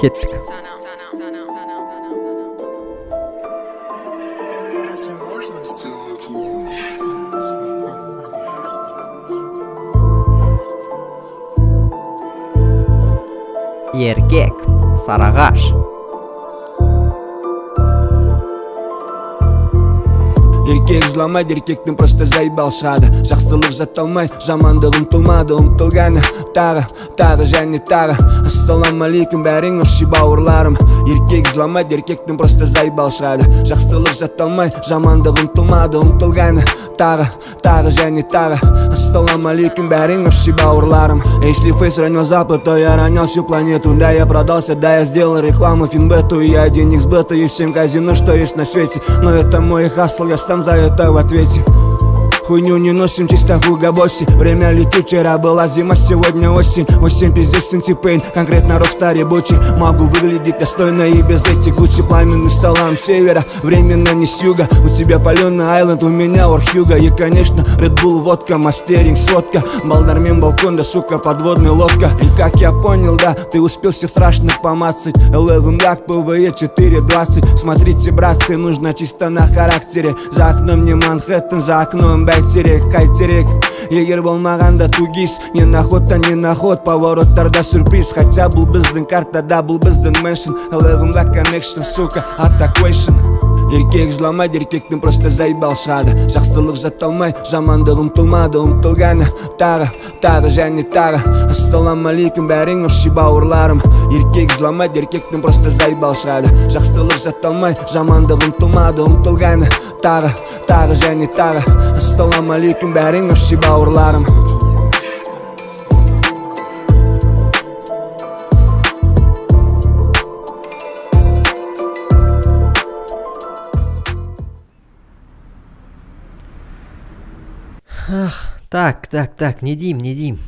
кеттік. Еркек, Сарыағаш. Еркек жыламайды, еркектің просто зайбал шығады. Жақсылық жатталмай, жамандық ұмтылмады, ұмтылғаны тағы және тағы. Ассалаумалейкум бәрің общий бауырларым. Еркек жыламайды, еркектің просто зайбал шығады. Жақсылық жатталмай, жамандық ұмтылмады, ұмтылғаны тағы және тағы. Ассалаумалейкум бәрің общий бауырларым. Если фейс ранил запад, то я ранил всю планету. Да, я продался, да, я сделал рекламу Финбету. И я денег сбыта, и всем казино, что есть на свете. Но это мой хасл, я сам за это в ответе. Хуйню не носим, чисто хугабоси. Время летит, вчера была зима, сегодня осень. Осень пиздец, синтипейн, конкретно рокстар ебучий. Могу выглядеть достойно и без этих Гуччи. Пламенный салам севера, временно не с юга. У тебя паленый айленд, у меня Орхюга. И конечно, Red Bull, водка, мастеринг, сводка. Балдармен, балкон, да сука, подводная лодка. И как я понял, да, ты успел всех страшных помацать. Элевым як ПВЕ 4.20. Смотрите, братцы, нужно чисто на характере. За окном не Манхэттен, за окном хайтерек. Егер болмағанда тугис, не находта, не наход. Повороттарда сюрприз, хотя бұл біздің картада, бұл біздің мэншн. Элевымда коннекшн, сука, атаквейшн. Еркек жыламайды, еркектің просто зайбал шығады. Жақсылық жатталмай, жамандық ұмтылмады, ұмтылғаны тағы және тағы. Ассалаумалейкум бәрің общий бауырларым. Еркек жыламайды, еркектің просто зайбал шығады. Жақсылық жатталмай, жамандық ұмтылмады, ұмтылғаны тағы және тағы. Ассалаумалейкум бәрің общий бауырларым. Так, не дейм.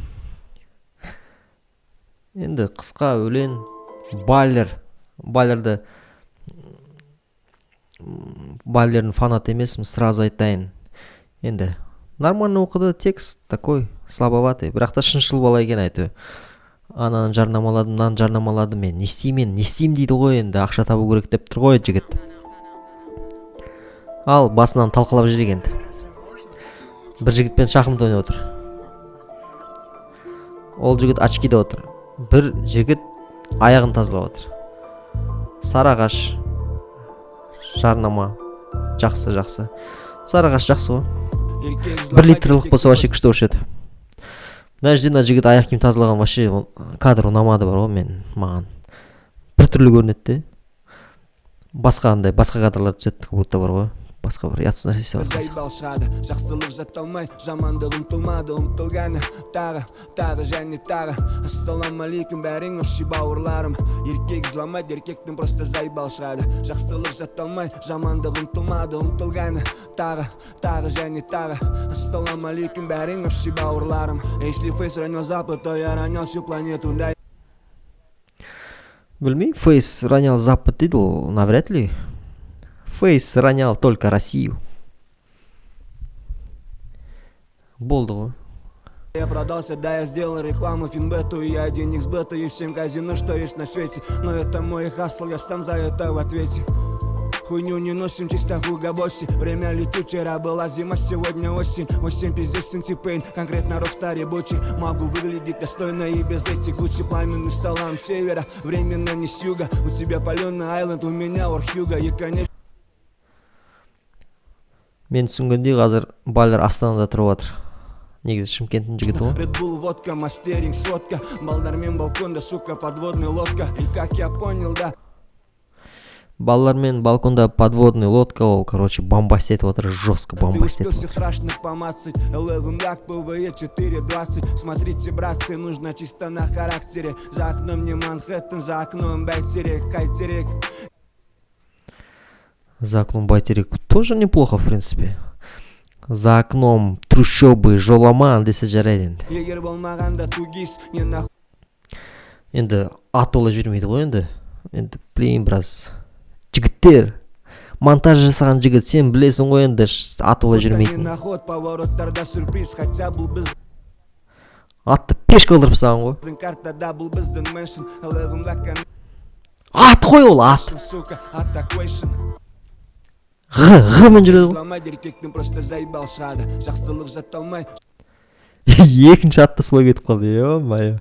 Енді қысқа өлең, Байлердің фанат емесім, сразу айтайын. Енді нормально оқыды, текст такой слабоватый, бірақ та шыншыл бала екен әйтеуір. Ананы жарнамаладым, мен не істеймін дейді ғой, енді ақша табу керек деп тұр ғой жігіт. Ал басынан талқылап жүрек енді. Бір жігітпен шахмат ойнап отыр. Ол жігіт очкиде отыр. Бір жігіт аяғын тазалап отыр. Сарыағаш жарнама жақсы. Сарыағаш жақсы ғой. 1 литрлік болса вообще күшті болушы еді. Мына жерде жігіт аяқ киім тазалаған вообще кадр ұнамады бар ғой маған. Бір түрлі көрінеді. Басқа кадрлар түседі, как будто бар ғой. Басқа бір ятсыз нәрсесі бар. Зайбал шығады, жақсылық жатталмай, жамандық ұмтылмады, ұмтылғаны тағы және тағы. Ассалаумалейкум бәрің общий бауырларым. Еркек жыламайды, еркектің просто зайбал шығады. Жақсылық жатталмай, жамандық ұмтылмады, ұмтылғаны тағы және тағы. Ассалаумалейкум бәрің общий бауырларым. Если фейс ранил запад, то я ранил всю планету. Білмей, фейс ранил запад дейді, ол навряд ли. Фейс ронял только Россию. Болды ғой. Я продался, да, я сделал рекламу Финбету. И я денег сбыта, и всем казино, что есть на свете. Но это мой хасл, я сам за это в ответе. Хуйню не носим, чисто хугабоси. Время летит, вчера была зима, сегодня осень. Осень пиздец, синтипейн, конкретно рокстар ебучий. Могу выглядеть достойно и без этих Гуччи. Пламенный салам севера, временно не с юга. У тебя паленый айленд, у меня Орхюга. И конечно Мен түсінгендей қазір Байлер Астанада тұрып жатыр. Негізі Шымкенттің жігіті ғой. Red Bull, водка, мастеринг, сводка. Балдармен, балконда, сука, подводная лодка. И как я понял, да. Балдармен балконда подводный лодка, ол, короче, бомбаст етіп отыр, жестко бомбаст етіп отыр. Ты успел всех страшных помацать. Элевым як ПВЕ 4.20. Смотрите, братцы, нужно чисто на характере. За окном не Манхэттен, за окном байтерек, хайтерек. За окном байтерек тоже неплохо, в принципе. За окном трущобы, жоламан десе жарайды енді. Егер болмағанда тугис, не нахуй. Енді атола жүрмейді ғой енді. Енді білейін біраз. Жігіттер, монтаж жасаған жігіт, сен білесің ғой енді атола жүрмейтін. Атты пеш қылдырып саған ғой. қой ол ат. Сука, атакуэйшн. Ғымен жүреді ғой. Жыламайды еркектің просто заебал шығады. Жақсылық жатталмай. Екінші атты солай кетіп қалды. Ё-моё.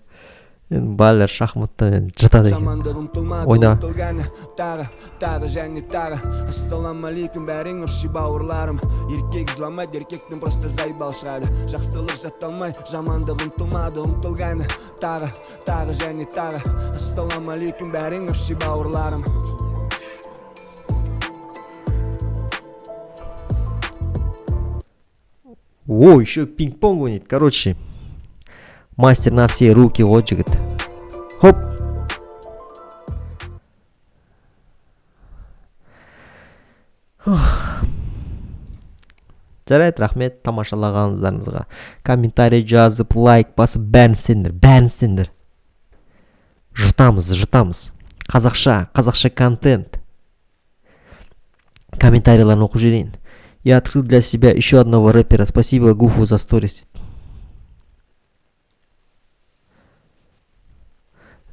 Енді балалар шахматтан енді жатады екен. Жамандық ұмтылмады, Ойна. ұмтылғаны. Тағы және тағы. Ассалаумалейкум бәрің общий бауырларым. Еркек жыламайды, еркектің просто заебал шығады. Жақсылық жатталмай, жамандық ұмтылмады, ұмтылғаны. Тағы және тағы. Ассалаумалейкум бәрің общий бауырларым. О, еще пинг-понг ойнайды. Короче, мастер на все руки ғой жігіт. Хоп. Жарайды, рахмет тамашалағаныңыздарыңызға. Комментарий жазып, лайк басып, бәрін істеңдер. Жұтамыз. Қазақша контент. Комментарийларын оқып жіберейін. Я открыл для себя еще одного рэпера. Спасибо Гуфу за сторис.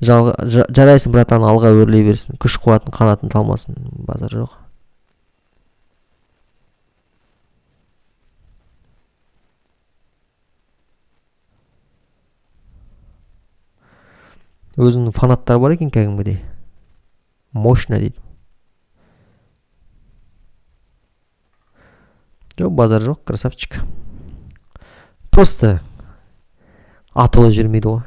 Жарайсың, братан, алға өрлей берсін. Күш қуатын, қанатын талмасын. Базар жоқ. Өзінің фанаттары бар екен кәдімгідей. Мощно дейді. Жоқ, базар жоқ, красавчик. Просто атылы жүрмейді ғой.